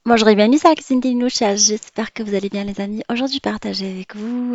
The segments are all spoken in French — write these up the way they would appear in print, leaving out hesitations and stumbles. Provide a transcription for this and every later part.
Bonjour et bienvenue sur la cuisine des Nouchas. J'espère que vous allez bien les amis. Aujourd'hui, je partage avec vous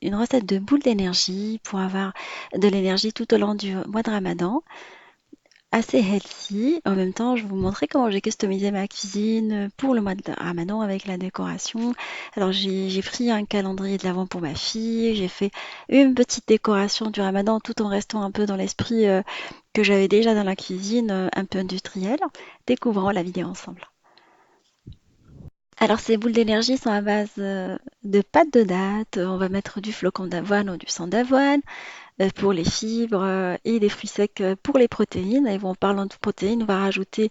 une recette de boules d'énergie pour avoir de l'énergie tout au long du mois de Ramadan. Assez healthy. En même temps, je vais vous montrer comment j'ai customisé ma cuisine pour le mois de Ramadan avec la décoration. Alors, j'ai pris un calendrier de l'Avent pour ma fille. J'ai fait une petite décoration du Ramadan tout en restant un peu dans l'esprit que j'avais déjà dans la cuisine, un peu industriel. Découvrons la vidéo ensemble. Alors ces boules d'énergie sont à base de pâte de dattes. On va mettre du flocon d'avoine ou du sang d'avoine pour les fibres et des fruits secs pour les protéines. Et bon, en parlant de protéines, on va rajouter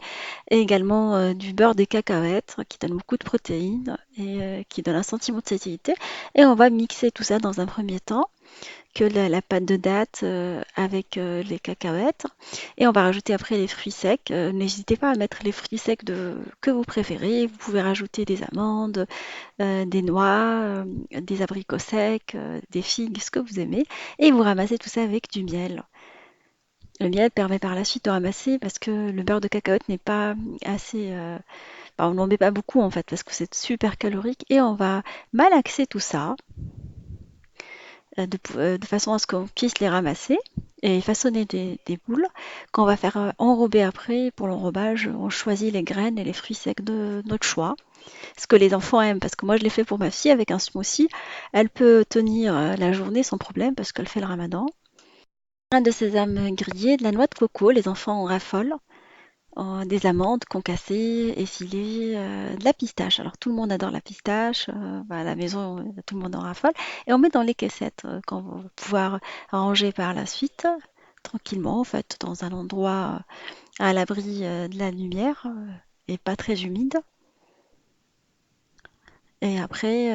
également du beurre de cacahuètes qui donne beaucoup de protéines et qui donne un sentiment de satiété. Et on va mixer tout ça dans un premier temps que la pâte de date avec les cacahuètes. Et on va rajouter après les fruits secs. N'hésitez pas à mettre les fruits secs que vous préférez. Vous pouvez rajouter des amandes, des noix, des abricots secs, des figues, ce que vous aimez. Et vous ramassez tout ça avec du miel. Le miel permet par la suite de ramasser parce que le beurre de cacahuète n'est pas assez... on n'en met pas beaucoup en fait parce que c'est super calorique. Et on va malaxer tout ça de façon à ce qu'on puisse les ramasser et façonner des boules qu'on va faire enrober après. Pour l'enrobage, on choisit les graines et les fruits secs de notre choix. Ce que les enfants aiment, parce que moi je l'ai fait pour ma fille avec un smoothie. Elle peut tenir la journée sans problème parce qu'elle fait le ramadan. Un de sésame grillé, de la noix de coco, les enfants en raffolent. Des amandes concassées, effilées, de la pistache. Alors tout le monde adore la pistache, à la maison tout le monde en raffole. Et on met dans les caissettes qu'on va pouvoir ranger par la suite, tranquillement en fait, dans un endroit à l'abri de la lumière et pas très humide. Et après,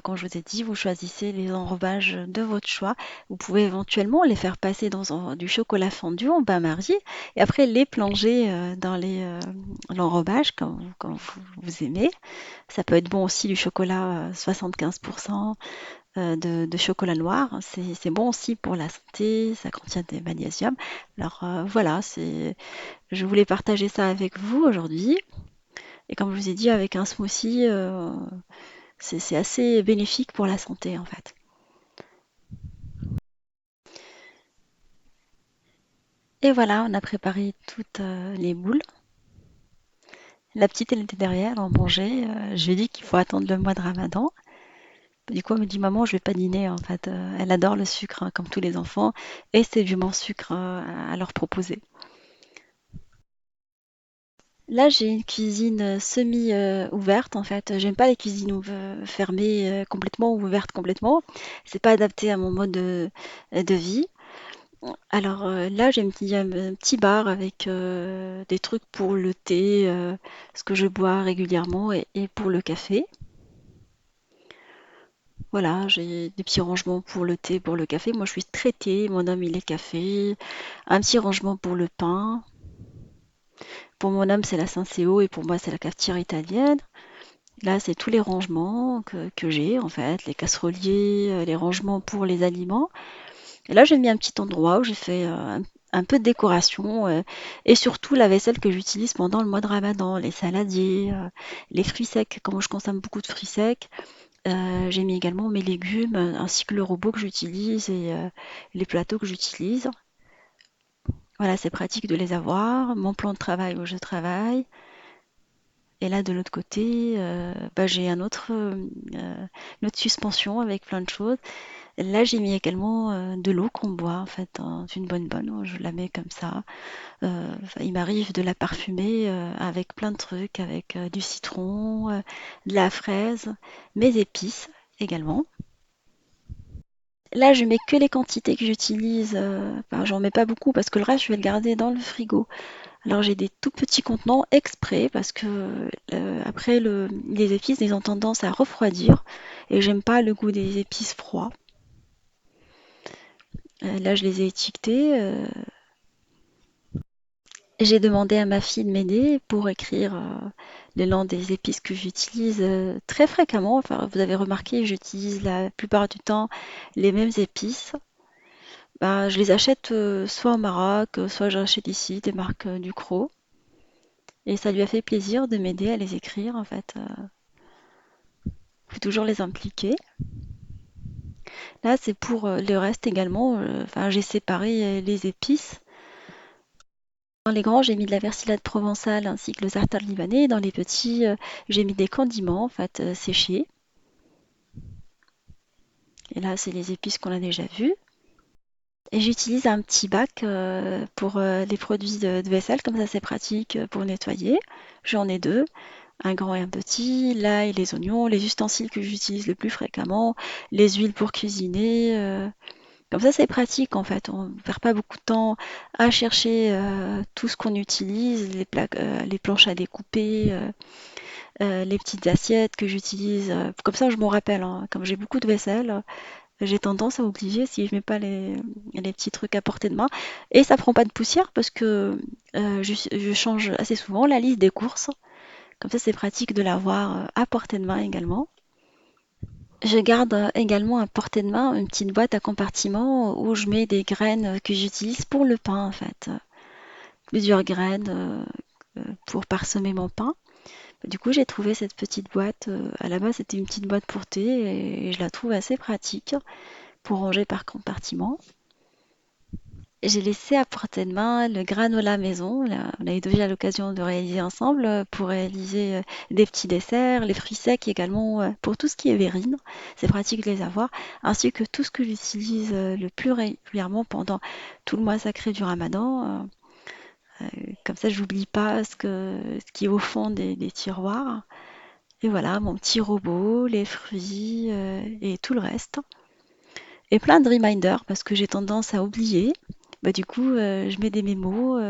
comme je vous ai dit, vous choisissez les enrobages de votre choix. Vous pouvez éventuellement les faire passer dans du chocolat fondu en bain-marie et après les plonger dans l'enrobage comme vous aimez. Ça peut être bon aussi du chocolat 75% de chocolat noir. C'est bon aussi pour la santé, ça contient des magnésiums. Alors voilà, je voulais partager ça avec vous aujourd'hui. Et comme je vous ai dit, avec un smoothie, c'est assez bénéfique pour la santé en fait. Et voilà, on a préparé toutes les boules. La petite, elle était derrière, elle en mangeait. Je lui ai dit qu'il faut attendre le mois de Ramadan. Du coup, elle me dit, maman, je vais pas dîner en fait. Elle adore le sucre, hein, comme tous les enfants, et c'est du bon sucre à leur proposer. Là, j'ai une cuisine semi-ouverte en fait. J'aime pas les cuisines fermées complètement ou ouvertes complètement. C'est pas adapté à mon mode de vie. Alors là, j'ai un petit bar avec des trucs pour le thé, ce que je bois régulièrement, et pour le café. Voilà, j'ai des petits rangements pour le thé, pour le café. Moi, je suis très thé, mon homme, il est café. Un petit rangement pour le pain. Pour mon homme, c'est la Senseo et pour moi, c'est la cafetière italienne. Là, c'est tous les rangements que j'ai, en fait, les casseroliers, les rangements pour les aliments. Et là, j'ai mis un petit endroit où j'ai fait un peu de décoration et surtout la vaisselle que j'utilise pendant le mois de Ramadan, les saladiers, les fruits secs. Comme je consomme beaucoup de fruits secs, j'ai mis également mes légumes ainsi que le robot que j'utilise et les plateaux que j'utilise. Voilà, c'est pratique de les avoir. Mon plan de travail où je travaille. Et là, de l'autre côté, j'ai une autre suspension avec plein de choses. Là, j'ai mis également de l'eau qu'on boit en fait dans une bonne. Je la mets comme ça. Il m'arrive de la parfumer avec plein de trucs, avec du citron, de la fraise, mes épices également. Là, je mets que les quantités que j'utilise. J'en mets pas beaucoup parce que le reste, je vais le garder dans le frigo. Alors, j'ai des tout petits contenants exprès parce que après, les épices, ils ont tendance à refroidir et j'aime pas le goût des épices froids. Là, je les ai étiquetés. J'ai demandé à ma fille de m'aider pour écrire le nom des épices que j'utilise très fréquemment. Enfin, vous avez remarqué, j'utilise la plupart du temps les mêmes épices. Je les achète soit au Maroc, soit j'achète ici des marques Ducros. Et ça lui a fait plaisir de m'aider à les écrire, en fait. Faut toujours les impliquer. Là, c'est pour le reste également. Enfin, j'ai séparé les épices. Dans les grands, j'ai mis de la persillade provençale ainsi que le za'atar libanais. Dans les petits, j'ai mis des condiments, en fait, séchés. Et là, c'est les épices qu'on a déjà vues. Et j'utilise un petit bac pour les produits de vaisselle, comme ça c'est pratique pour nettoyer. J'en ai deux, un grand et un petit, l'ail, les oignons, les ustensiles que j'utilise le plus fréquemment, les huiles pour cuisiner. Comme ça c'est pratique en fait, on ne perd pas beaucoup de temps à chercher tout ce qu'on utilise, les planches à découper, les petites assiettes que j'utilise. Comme ça je m'en rappelle, hein. Comme j'ai beaucoup de vaisselle, j'ai tendance à oublier si je mets pas les petits trucs à portée de main. Et ça prend pas de poussière parce que je change assez souvent la liste des courses. Comme ça, c'est pratique de l'avoir à portée de main également. Je garde également à portée de main une petite boîte à compartiment où je mets des graines que j'utilise pour le pain en fait. Plusieurs graines pour parsemer mon pain. Du coup, j'ai trouvé cette petite boîte. À la base, c'était une petite boîte pour thé et je la trouve assez pratique pour ranger par compartiment. J'ai laissé à portée de main le granola maison. Là, on a eu déjà l'occasion de réaliser ensemble pour réaliser des petits desserts, les fruits secs également pour tout ce qui est verrine. C'est pratique de les avoir, ainsi que tout ce que j'utilise le plus régulièrement pendant tout le mois sacré du Ramadan. Comme ça, j'oublie pas ce qui est au fond des tiroirs. Et voilà, mon petit robot, les fruits et tout le reste. Et plein de reminders parce que j'ai tendance à oublier. Bah, du coup, je mets des mémos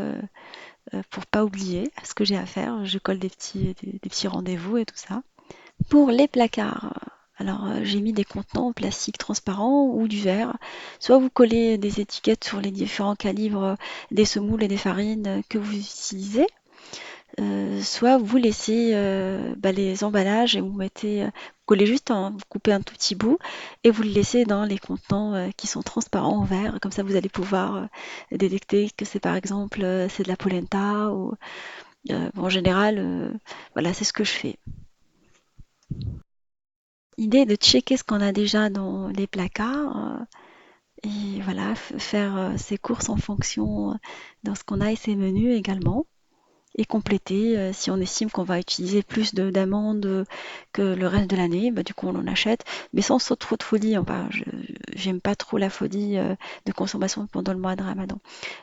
pour pas oublier ce que j'ai à faire. Je colle des petits rendez-vous et tout ça. Pour les placards, alors j'ai mis des contenants en plastique transparent ou du verre. Soit vous collez des étiquettes sur les différents calibres des semoules et des farines que vous utilisez, soit vous laissez bah, les emballages et vous mettez, vous collez juste, vous coupez un tout petit bout et vous le laissez dans les contenants qui sont transparents en verre. Comme ça, vous allez pouvoir détecter que c'est par exemple c'est de la polenta ou en général, voilà, c'est ce que je fais. L'idée est de checker ce qu'on a déjà dans les placards et voilà, faire ses courses en fonction dans ce qu'on a et ses menus également. Et compléter si on estime qu'on va utiliser plus d'amandes que le reste de l'année, bah, du coup on en achète, mais sans trop de folie. Enfin, j'aime pas trop la folie de consommation pendant le mois de Ramadan.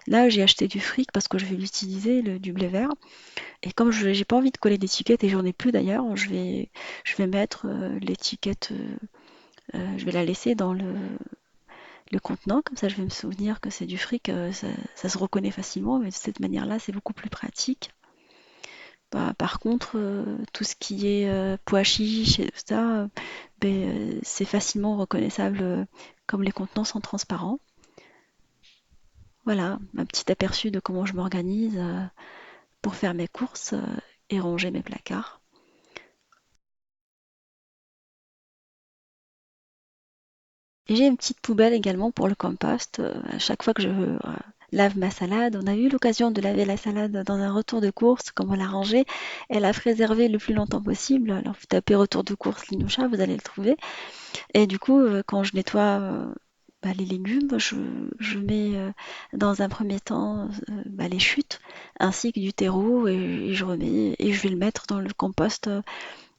Là, j'ai acheté du fric parce que je vais l'utiliser, du blé vert. Et comme je j'ai pas envie de coller d'étiquette et j'en ai plus d'ailleurs, je vais mettre l'étiquette, je vais la laisser dans le contenant, comme ça je vais me souvenir que c'est du fric, ça se reconnaît facilement, mais de cette manière-là, c'est beaucoup plus pratique. Bah, par contre, tout ce qui est pois chiches et tout ça, ben, c'est facilement reconnaissable comme les contenants sont transparents. Voilà, un petit aperçu de comment je m'organise pour faire mes courses et ranger mes placards. Et j'ai une petite poubelle également pour le compost. À chaque fois que je lave ma salade, on a eu l'occasion de laver la salade dans un retour de course, comme on l'a rangée, elle l'a préservée le plus longtemps possible. Alors vous tapez retour de course Linoucha, vous allez le trouver. Et du coup, quand je nettoie bah, les légumes, je mets dans un premier temps bah, les chutes ainsi que du terreau et je remets et je vais le mettre dans le compost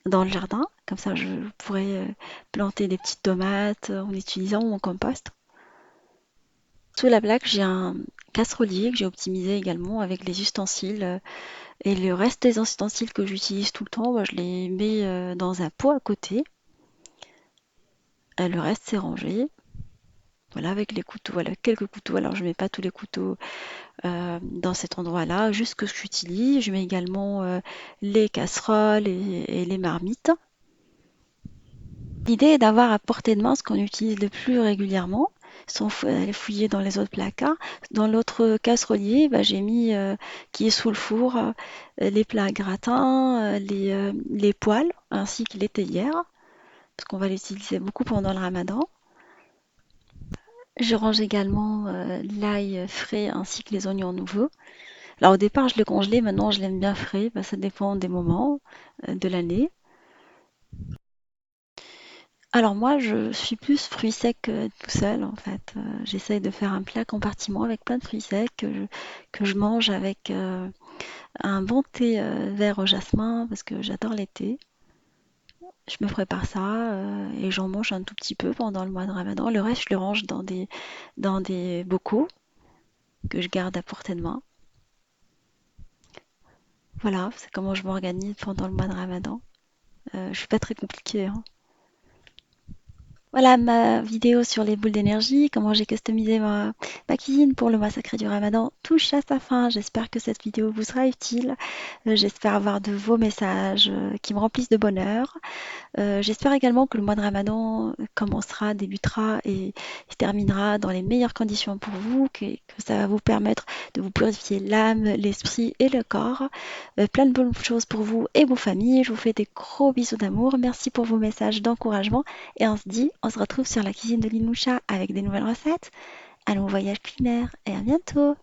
dans le jardin. Comme ça, je pourrais planter des petites tomates en utilisant mon compost. Sous la plaque, j'ai un casserolier que j'ai optimisé également avec les ustensiles et le reste des ustensiles que j'utilise tout le temps, bah, je les mets dans un pot à côté. Le reste, c'est rangé. Voilà, avec les couteaux, voilà, quelques couteaux. Alors, je mets pas tous les couteaux dans cet endroit-là, juste ce que j'utilise. Je mets également les casseroles et les marmites. L'idée est d'avoir à portée de main ce qu'on utilise le plus régulièrement, sans aller fouiller dans les autres placards. Dans l'autre casserolier, bah, j'ai mis, qui est sous le four, les plats gratins, les poêles, ainsi que les théières, parce qu'on va l'utiliser beaucoup pendant le ramadan. Je range également l'ail frais ainsi que les oignons nouveaux. Alors au départ, je le congelais, maintenant je l'aime bien frais, bah, ça dépend des moments de l'année. Alors moi, je suis plus fruits secs tout seul en fait. J'essaye de faire un plat compartiment avec plein de fruits secs que je mange avec un bon thé vert au jasmin parce que j'adore les thés. Je me prépare ça et j'en mange un tout petit peu pendant le mois de Ramadan. Le reste, je le range dans des bocaux que je garde à portée de main. Voilà, c'est comment je m'organise pendant le mois de Ramadan. Je suis pas très compliquée, hein. Voilà ma vidéo sur les boules d'énergie, comment j'ai customisé ma cuisine pour le mois sacré du Ramadan touche à sa fin. J'espère que cette vidéo vous sera utile. J'espère avoir de vos messages qui me remplissent de bonheur. J'espère également que le mois de Ramadan commencera, débutera et se terminera dans les meilleures conditions pour vous, que ça va vous permettre de vous purifier l'âme, l'esprit et le corps. Plein de bonnes choses pour vous et vos familles. Je vous fais des gros bisous d'amour. Merci pour vos messages d'encouragement et on se retrouve sur la cuisine de Linoucha avec des nouvelles recettes. Un nouveau voyage culinaire et à bientôt.